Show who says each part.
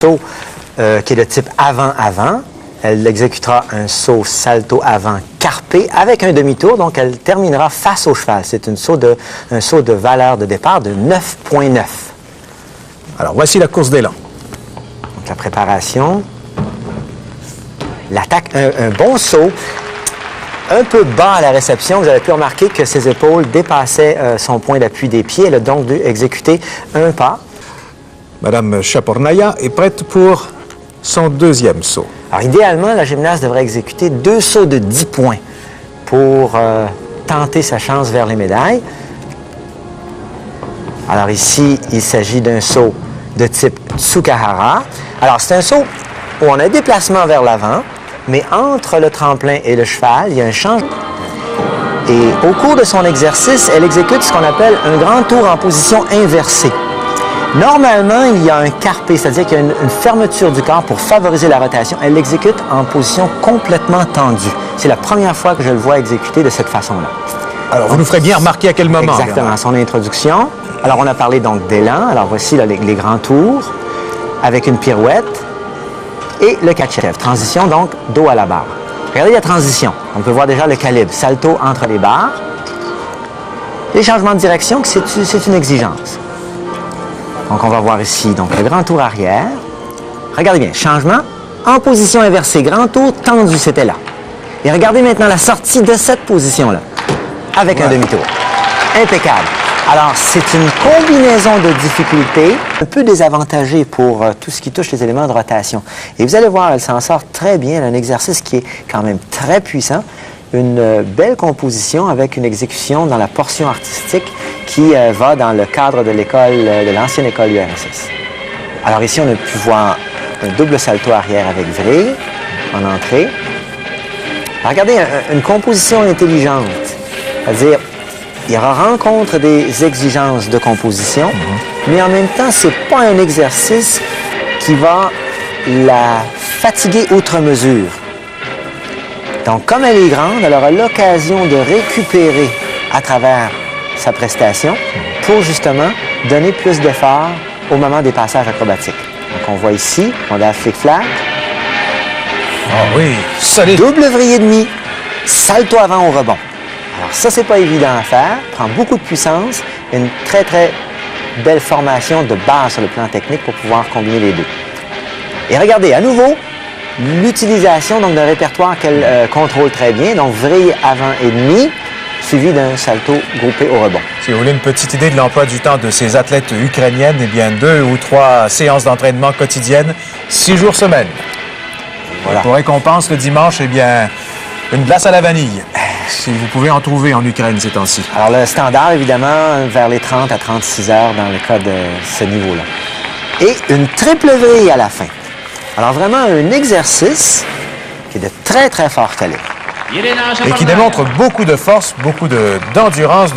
Speaker 1: saut qui est de type avant-avant. Elle exécutera un saut salto avant carpé avec un demi-tour, donc elle terminera face au cheval. C'est un saut de valeur de départ de 9,9.
Speaker 2: Alors, voici la course d'élan.
Speaker 1: Donc la préparation, l'attaque, un bon saut, un peu bas à la réception. Vous avez pu remarquer que ses épaules dépassaient son point d'appui des pieds. Elle a donc dû exécuter un pas.
Speaker 2: Madame Chapornaya est prête pour son deuxième saut.
Speaker 1: Alors, idéalement, la gymnaste devrait exécuter 2 sauts de 10 points pour tenter sa chance vers les médailles. Alors ici, il s'agit d'un saut de type Tsukahara. Alors, c'est un saut où on a un déplacement vers l'avant, mais entre le tremplin et le cheval, il y a un changement. Et au cours de son exercice, elle exécute ce qu'on appelle un grand tour en position inversée. Normalement, il y a un carpé, c'est-à-dire qu'il y a une fermeture du corps pour favoriser la rotation. Elle l'exécute en position complètement tendue. C'est la première fois que je le vois exécuter de cette façon-là.
Speaker 2: Alors, vous nous ferez bien remarquer à quel moment.
Speaker 1: Exactement, son introduction. Alors, on a parlé donc d'élan. Alors, voici là, les grands tours avec une pirouette et le catch-chef. Transition, donc, dos à la barre. Regardez la transition. On peut voir déjà le calibre. Salto entre les barres. Les changements de direction, c'est une exigence. Donc, on va voir ici, donc, le grand tour arrière. Regardez bien, changement en position inversée. Grand tour tendu, c'était là. Et regardez maintenant la sortie de cette position-là, avec un demi-tour. Impeccable. Alors, c'est une combinaison de difficultés, un peu désavantagée pour tout ce qui touche les éléments de rotation. Et vous allez voir, elle s'en sort très bien. Elle a un exercice qui est quand même très puissant. Une belle composition avec une exécution dans la portion artistique qui va dans le cadre de l'école, de l'ancienne école URSS. Alors ici, on a pu voir un double salto arrière avec vrille en entrée. Alors, regardez, une composition intelligente, c'est-à-dire il rencontre des exigences de composition, mais en même temps, c'est pas un exercice qui va la fatiguer outre mesure. Donc, comme elle est grande, elle aura l'occasion de récupérer à travers sa prestation pour justement donner plus d'effort au moment des passages acrobatiques. Donc, on voit ici, on a flic-flac.
Speaker 2: Ah oui, solide.
Speaker 1: Double vrille et demi, salto avant au rebond. Alors ça, c'est pas évident à faire, prend beaucoup de puissance, une très, très belle formation de base sur le plan technique pour pouvoir combiner les deux. Et regardez, à nouveau, l'utilisation d'un répertoire qu'elle contrôle très bien, donc vrille avant et demi, suivi d'un salto groupé au rebond.
Speaker 2: Si vous voulez une petite idée de l'emploi du temps de ces athlètes ukrainiennes, eh bien 2 ou 3 séances d'entraînement quotidiennes, 6 jours semaine.
Speaker 1: Voilà.
Speaker 2: Pour récompense le dimanche, eh bien une glace à la vanille. Si vous pouvez en trouver en Ukraine ces temps-ci.
Speaker 1: Alors le standard, évidemment, vers les 30 à 36 heures dans le cas de ce niveau-là. Et une triple vrille à la fin. Alors vraiment un exercice qui est de très, très fort calibre.
Speaker 2: Et qui démontre beaucoup de force, beaucoup d'endurance.